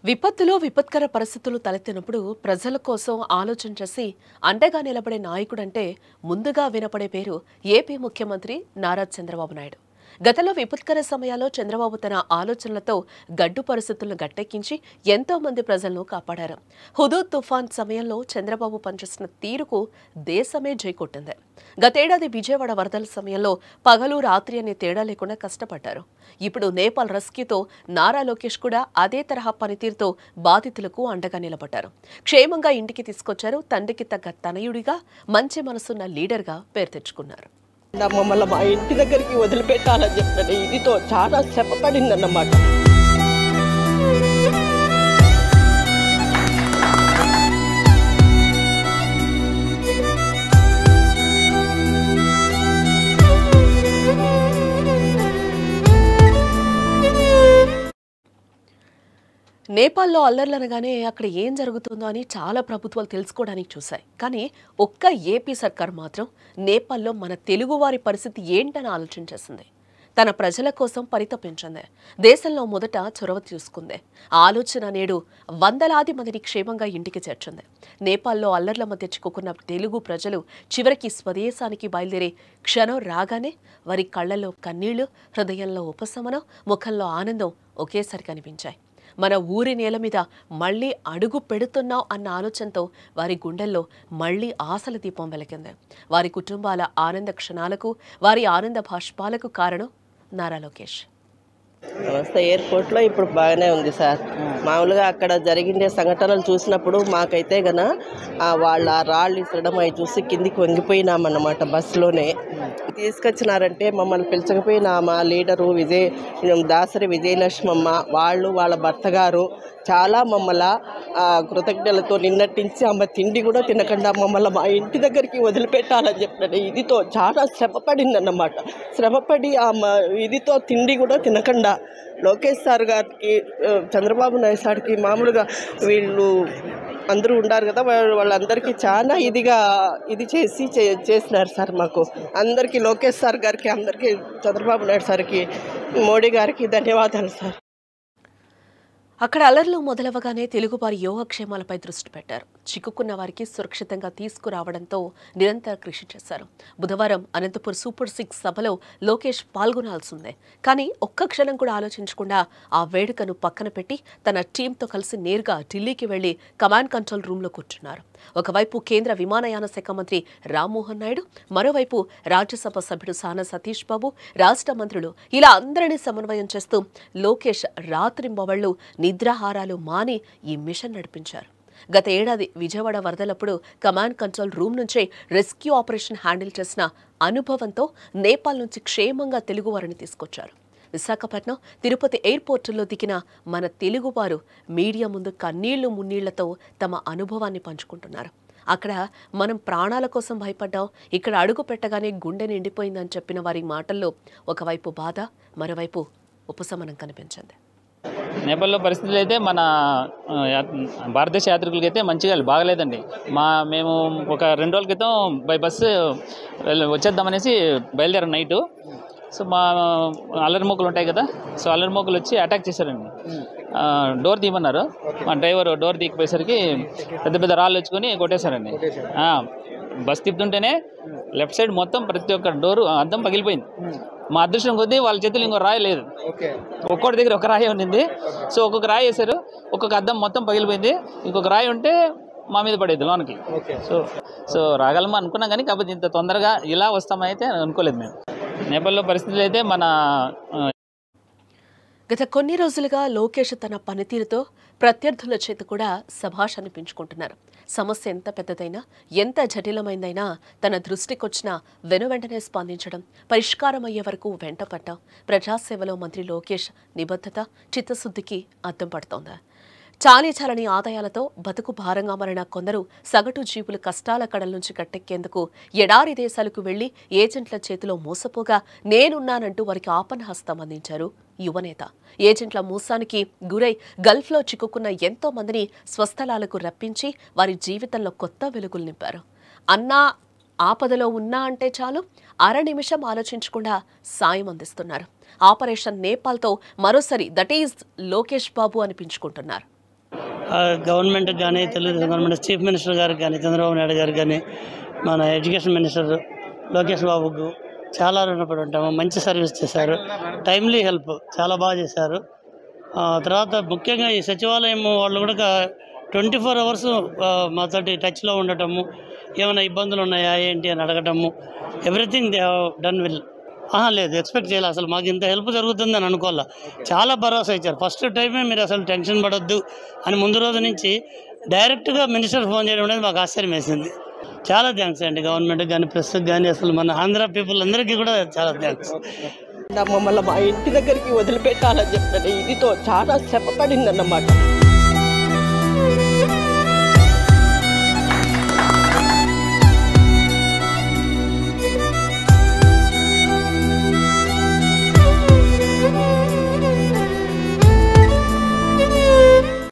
విపత్తులో విపత్కర పరిస్థితులు తలెత్తినప్పుడు ప్రజల కోసం ఆలోచన చేసి అండగా నిలబడే నాయకుడంటే ముందుగా వినపడే పేరు ఏపీ ముఖ్యమంత్రి నారా చంద్రబాబు నాయుడు. గతంలో విపత్కర సమయాల్లో చంద్రబాబు తన ఆలోచనలతో గడ్డు పరిస్థితులను గట్టెక్కించి ఎంతో మంది ప్రజలను కాపాడారు. హుదూద్ తుఫాన్ సమయంలో చంద్రబాబు పనిచేసిన తీరుకు దేశమే జైకొట్టింది. గతేడాది విజయవాడ వరదల సమయంలో పగలు రాత్రి అనే తేడా లేకుండా కష్టపడ్డారు. ఇప్పుడు నేపాల్ రెస్క్యూతో నారా లోకేష్ కూడా అదే తరహా పనితీరుతో బాధితులకు అండగా నిలబడ్డారు. క్షేమంగా ఇంటికి తీసుకొచ్చారు. తండ్రికి తగ్గ తనయుడిగా మంచి మనసున్న లీడర్గా పేరు తెచ్చుకున్నారు. మమ్మల్ని మా ఇంటి దగ్గరికి వదిలిపెట్టాలని చెప్పిన ఇదితో చాలా శ్రమపడిందన్నమాట. నేపాల్లో అల్లర్లనగానే అక్కడ ఏం జరుగుతుందో అని చాలా ప్రభుత్వాలు తెలుసుకోవడానికి చూశాయి. కానీ ఒక్క ఏపీ సర్కార్ మాత్రం నేపాల్లో మన తెలుగువారి పరిస్థితి ఏంటని ఆలోచన చేసింది. తన ప్రజల కోసం పరితపించింది. దేశంలో మొదట చొరవ తీసుకుంది. ఆలోచన నేడు వందలాది మందిని క్షేమంగా ఇంటికి చేర్చింది. నేపాల్లో అల్లర్ల మధ్య చిక్కుకున్న తెలుగు ప్రజలు చివరికి స్వదేశానికి బయలుదేరే క్షణం రాగానే వారి కళ్లలో కన్నీళ్లు, హృదయంలో ఉపశమనం, ముఖంలో ఆనందం ఒకేసారి కనిపించాయి. మన ఊరి నేల మీద మళ్లీ అడుగు పెడుతున్నాం అన్న ఆలోచనతో వారి గుండెల్లో మళ్లీ ఆశల దీపం వెలిగింది. వారి కుటుంబాల ఆనంద క్షణాలకు, వారి ఆనంద భాష్పాలకు కారణం నారా లోకేష్. నమస్తే. ఎయిర్పోర్ట్లో ఇప్పుడు బాగానే ఉంది సార్. మామూలుగా అక్కడ జరిగిన సంఘటనలు చూసినప్పుడు మాకైతే వాళ్ళ రాళ్ళు ఇసరడం అవి చూసి కిందికి వంగిపోయినామన్నమాట. బస్సులోనే తీసుకొచ్చినారంటే మమ్మల్ని పిలిచకపోయినా మా లీడరు దాసరి విజయలక్ష్మమ్మ వాళ్ళు వాళ్ళ భర్త గారు చాలా మమ్మల్ని కృతజ్ఞతలతో నిన్నటించి ఆమె తిండి కూడా తినకుండా మమ్మల్ని మా ఇంటి దగ్గరికి వదిలిపెట్టాలని చెప్పిన ఇదితో చాలా శ్రమపడిందన్నమాట. శ్రమపడి ఆమె ఇదితో తిండి కూడా తినకుండా లోకేష్ సార్ గారికి, చంద్రబాబు నాయుడు సార్కి, మామూలుగా వీళ్ళు అందరూ ఉన్నారు కదా, వాళ్ళందరికీ చాలా ఇది చేసినారు సార్. మాకు అందరికీ లోకేష్ సార్ గారికి, అందరికీ చంద్రబాబు నాయుడు సార్కి, మోడీ గారికి ధన్యవాదాలు సార్. అక్కడ అల్లర్లు మొదలవగానే తెలుగువారి యోగక్షేమాలపై దృష్టి పెట్టారు. చిక్కుకున్న వారికి సురక్షితంగా తీసుకురావడంతో నిరంతర కృషి చేశారు. బుధవారం అనంతపూర్ సూపర్ 6 సభలో లోకేష్ పాల్గొనాల్సిందే. కానీ ఒక్క క్షణం కూడా ఆలోచించకుండా ఆ వేడుకను పక్కన పెట్టి తన టీంతో కలిసి నేరుగా ఢిల్లీకి వెళ్లి కమాండ్ కంట్రోల్ రూమ్లో కూర్చున్నారు. ఒకవైపు కేంద్ర విమానయాన శాఖ మంత్రి రామ్మోహన్ నాయుడు, మరోవైపు రాజ్యసభ సభ్యుడు సానా సతీష్ బాబు, రాష్ట్ర మంత్రులు ఇలా అందరినీ సమన్వయం చేస్తూ లోకేష్ రాత్రింబవళ్లు నిద్రాహారాలు మాని ఈ మిషన్ నడిపించారు. గత ఏడాది విజయవాడ వరదలప్పుడు కమాండ్ కంట్రోల్ రూమ్ నుంచే రెస్క్యూ ఆపరేషన్ హ్యాండిల్ చేసిన అనుభవంతో నేపాల్ నుంచి క్షేమంగా తెలుగువారిని తీసుకొచ్చారు. విశాఖపట్నం, తిరుపతి ఎయిర్పోర్టుల్లో దిగిన మన తెలుగువారు మీడియా ముందు కన్నీళ్లు మున్నీళ్లతో తమ అనుభవాన్ని పంచుకుంటున్నారు. అక్కడ మనం ప్రాణాల కోసం భయపడ్డాం, ఇక్కడ అడుగు పెట్టగానే గుండె నిండిపోయిందని చెప్పిన వారి మాటల్లో ఒకవైపు బాధ, మరోవైపు ఉపశమనం కనిపించింది. నేపాల్లో పరిస్థితులు అయితే మన భారతదేశ యాత్రికులకి అయితే మంచిగా బాగలేదండి. మేము ఒక 2 రోజుల క్రితం బై బస్సు వచ్చేద్దామనేసి బయలుదేరాం నైటు. సో మా అల్లరి మోకులు ఉంటాయి కదా, సో అల్లరి మోకులు వచ్చి అటాక్ చేశారండి. డోర్ తీయమన్నారు. మా డ్రైవర్ డోర్ తీయకపోయేసరికి పెద్ద పెద్ద రాళ్ళు వచ్చుకొని కొట్టేశారండి. బస్ తిప్పుతుంటేనే లెఫ్ట్ సైడ్ మొత్తం ప్రతి ఒక్క డోరు అద్దం పగిలిపోయింది. మా అదృష్టం కొద్దీ వాళ్ళ చేతులు ఇంకో రాయి లేదు. ఒక్కొక్కటి దగ్గర ఒక రాయి ఉండింది. సో ఒక్కొక్క రాయి వేశారు, ఒక్కొక్క అద్దం మొత్తం పగిలిపోయింది. ఇంకొక రాయి ఉంటే మా మీద పడేది లోనికి. సో రాగలమా అనుకున్నాం, కానీ కాకపోతే ఇంత తొందరగా ఇలా వస్తామని అయితే అనుకోలేదు మేము. నేపాల్లో పరిస్థితులు అయితే గత కొన్ని రోజులుగా లోకేష్ తన పనితీరుతో ప్రత్యర్థుల చేత కూడా శభాష్ అనిపించుకుంటున్నారు. సమస్య ఎంత పెద్దదైనా, ఎంత జటిలమైందైనా తన దృష్టికొచ్చిన వెనువెంటనే స్పందించడం, పరిష్కారం అయ్యే వరకు వెంటపడ్డం ప్రజాసేవలో మంత్రి లోకేష్ నిబద్ధత, చిత్తశుద్ధికి అద్దం పడుతోంది. చాలీచాలని ఆదాయాలతో బతుకు భారంగా మారిన కొందరు సగటు జీవులు కష్టాల కడల నుంచి కట్టెక్కేందుకు ఎడారి దేశాలకు వెళ్లి ఏజెంట్ల చేతిలో మోసపోగా నేనున్నానంటూ వారికి ఆపన్నహస్తం అందించారు యువనేత. ఏజెంట్ల మోసానికి గురై గల్ఫ్లో చిక్కుకున్న ఎంతో మందిని స్వస్థలాలకు రప్పించి వారి జీవితంలో కొత్త వెలుగులు నింపారు. అన్నా ఆపదలో ఉన్నా అంటే చాలు అర నిమిషం ఆలోచించకుండా సాయం అందిస్తున్నారు. ఆపరేషన్ నేపాల్తో మరోసారి దట్ ఈజ్ లోకేష్ బాబు అనిపించుకుంటున్నారు. గవర్నమెంట్కి కానీ తెలుగుదేశం గవర్నమెంట్ చీఫ్ మినిస్టర్ గారికి కానీ చంద్రబాబు నాయుడు గారికి కానీ మన ఎడ్యుకేషన్ మినిస్టర్ లోకేష్ బాబుకు చాలా రుణపడి ఉంటాము. మంచి సర్వీస్ చేశారు, టైమ్లీ హెల్ప్ చాలా బాగా చేశారు. తర్వాత ముఖ్యంగా ఈ సచివాలయం వాళ్ళు కూడా 24 hours మాతోటి టచ్లో ఉండటము, ఏమైనా ఇబ్బందులు ఉన్నాయా ఏంటి అని అడగటము, everything they have done will. లేదు ఎక్స్పెక్ట్ చేయాలి, అసలు మాకు ఇంత హెల్ప్ జరుగుతుందని అనుకోవాలా. చాలా భరోసా ఇచ్చారు. ఫస్ట్ టైమే మీరు అసలు టెన్షన్ పడొద్దు అని ముందు రోజు నుంచి డైరెక్ట్గా మినిస్టర్ ఫోన్ చేయడం అనేది మాకు ఆశ్చర్యం వేసింది. చాలా థ్యాంక్స్ అండి గవర్నమెంట్కి కానీ ప్రెస్కి కానీ, అసలు మన ఆంధ్ర పీపుల్ అందరికీ కూడా చాలా థ్యాంక్స్. మమ్మల్ని మా ఇంటి దగ్గరికి వదిలిపెట్టాలని చెప్పిన ఇదితో చాలా శ్రమ పడిందన్నమాట.